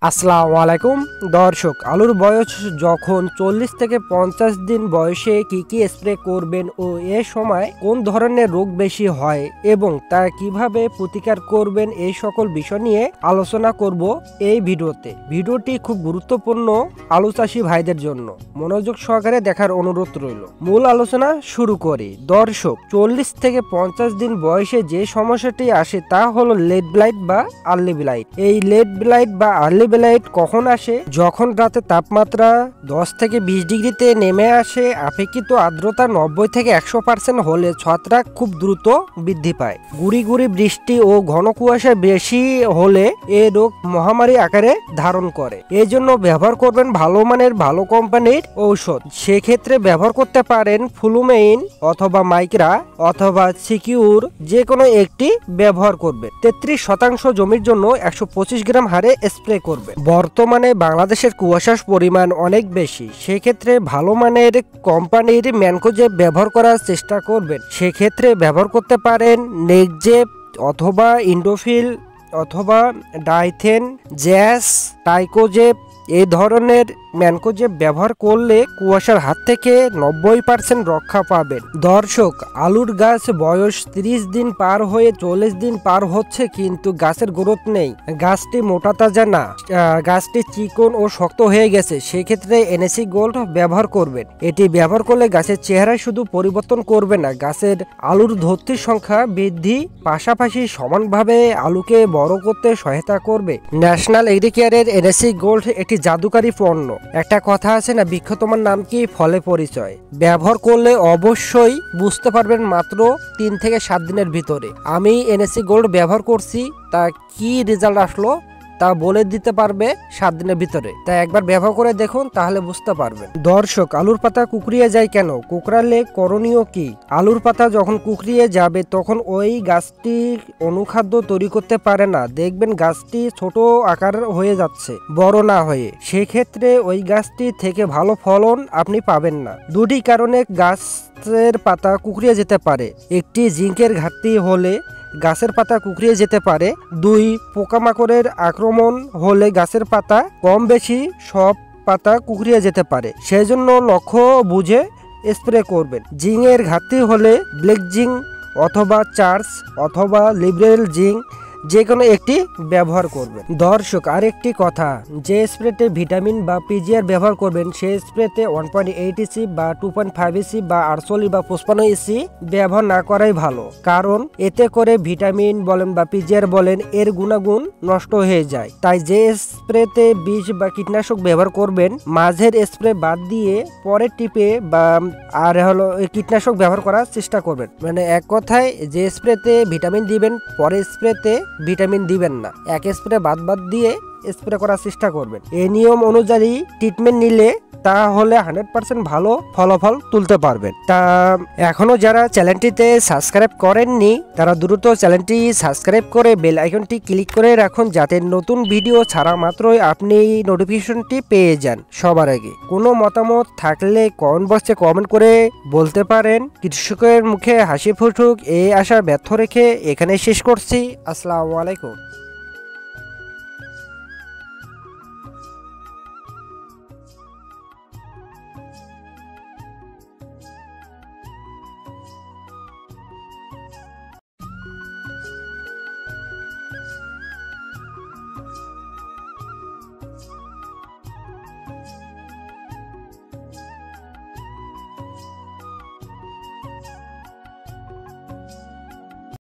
আসসালামু আলাইকুম দর্শক, আলুর বয়স যখন 40 থেকে 50 দিন বয়সে কি কি স্প্রে করবেন ও এ সময় কোন ধরনের রোগ বেশি হয় এবং তা কিভাবে প্রতিকার করবেন, এই সকল বিষয় নিয়ে আলোচনা করব এই ভিডিওতে। ভিডিওটি খুব গুরুত্বপূর্ণ আলু চাষী ভাইদের জন্য, মনোযোগ সহকারে দেখার অনুরোধ রইল। মূল আলোচনা শুরু করি। দর্শক, 40 থেকে 50 দিন বয়সে যে সমস্যাটি আসে তা হলো লেট ব্লাইট বা আর্লি ব্লাইট। এই লেট ব্লাইট বা আর্লি ব্লাইট কখন আসে? যখন রাতে তাপমাত্রা 10 থেকে 20 ডিগ্রিতে নেমে আসে, আপেক্ষিত আর্দ্রতা 90 থেকে 100% হলে ছত্রাক খুব দ্রুত বৃদ্ধি পায়। গুড়ি গুড়ি বৃষ্টি ও ঘন কুয়াশা বেশি হলে এ রোগ মহামারী আকারে ধারণ করে। এই জন্য ব্যবহার করবেন ভালো মানের ভালো কোম্পানির ঔষধ। সেক্ষেত্রে ব্যবহার করতে পারেন ফ্লুমেইন অথবা মাইক্রা অথবা সিকিউর, যে কোনো একটি ব্যবহার করবেন। 33% জমির জন্য 125 গ্রাম হারে স্প্রে করবেন। বর্তমানে বাংলাদেশের কুয়াশার পরিমাণ অনেক বেশি, সেক্ষেত্রে ভালো মানের কোম্পানির ম্যানকোজেব ব্যবহার করার চেষ্টা করবেন। সেক্ষেত্রে ব্যবহার করতে পারেন নেকজেব অথবা ইন্ডোফিল অথবা ডাইথেন, জ্যাস, টাইকোজেব। এই ধরনের ম্যানকোজেব ব্যবহার করলে কুয়াশার হাত থেকে 90% রক্ষা পাবেন। দর্শক, আলুর গাছ বয়স 30 দিন পার হয়ে 40 দিন পার হচ্ছে, কিন্তু গাছের গ্রোথ নেই। গাছটি মোটা তাজা না, গাছটি চিকন ও শক্ত হয়ে গেছে। সেক্ষেত্রে এনএসি গোল্ড ব্যবহার করবেন। এটি ব্যবহার করলে গাছের চেহারা শুধু পরিবর্তন করবে না, গাছের আলুর ধরতির সংখ্যা বৃদ্ধি পাশাপাশি সমানভাবে আলুকে বড় করতে সহায়তা করবে। ন্যাশনাল এগ্রিকেয়ারের এনএসি গোল্ড একটি জাদুকারী পণ্য। একটা কথা আছে না, বৃক্ষ তোমার নাম কি, ফলে পরিচয়। ব্যবহার করলে অবশ্যই বুঝতে পারবেন মাত্র 3 থেকে 7 দিনের ভিতরে। আমি এনএসি গোল্ড ব্যবহার করছি, তা কি রেজাল্ট আসলো তা বলে দিতে পারবে 7 দিনের ভিতরে। তাই একবার ব্যবহার করে দেখুন, তাহলে বুঝতে পারবেন। দর্শক, আলুর পাতা কুকড়িয়ে যায় কেন? কুকড়ালে করণীয় কি? আলুর পাতা যখন কুকড়িয়ে যাবে তখন ওই গাছটি অনুখাদ্য তৈরি করতে পারে না। দেখবেন গাছটি ছোট আকার হয়ে যাচ্ছে, বড় না হয়ে। সেক্ষেত্রে ওই গাছটি থেকে ভালো ফলন আপনি পাবেন না। দুটি কারণে গাছের পাতা কুকড়িয়ে যেতে পারে। একটি জিঙ্কের ঘাটতি হলে গাছের পাতা কুকড়িয়ে যেতে পারে। 2, পোকামাকড়ের আক্রমণ হলে গাছের পাতা কম বেশি সব পাতা কুকড়িয়ে যেতে পারে। সেই জন্য লক্ষ্য বুঝে স্প্রে করবেন। জিঙ্কের ঘাটতি হলে ব্ল্যাক জিঙ্ক অথবা চার্জ অথবা লিবারেল জিঙ্ক, যে কোনো একটি ব্যবহার করবেন। দর্শক, আরেকটি কথা, যে স্প্রেতে ভিটামিন বা পিজিআর ব্যবহার করবেন সেই স্প্রেতে 1.8 ইসি বা 2.5 ইসি বা 48 বা 55 ইসি ব্যবহার না করাই ভালো। কারণ এতে করে ভিটামিন বলেন বা পিজিআর বলেন, এর গুণাগুণ নষ্ট হয়ে যায়। তাই যে স্প্রেতে বিষ বা কীটনাশক ব্যবহার করবেন, মাঝের স্প্রে বাদ দিয়ে পরের টিপে বা আর হলো কীটনাশক ব্যবহার করার চেষ্টা করবেন। মানে এক কথায়, যে স্প্রেতে ভিটামিন দিবেন পরের স্প্রেতে ভিটামিন দিবেন না। এক স্প্রে বাদ দিয়ে স্প্রে করার চেষ্টা করবেন। এই নিয়ম অনুযায়ী ট্রিটমেন্ট নিলে তাহলে 100% ভালো ফলাফল তুলতে পারবেন। তা এখনো যারা চ্যানেলটিতে সাবস্ক্রাইব করেননি তারা দ্রুত চ্যানেলটি সাবস্ক্রাইব করে বেল আইকনটি ক্লিক করে রাখুন, যাতে নতুন ভিডিও ছাড়া মাত্রই আপনি নোটিফিকেশনটি পেয়ে যান সবার আগে। কোনো মতামত থাকলে কমেন্ট বক্সে কমেন্ট করে বলতে পারেন। কৃষকের মুখে হাসি ফুটুক এই আশা ব্যর্থ রেখে এখানে শেষ করছি। আসসালামু আলাইকুম।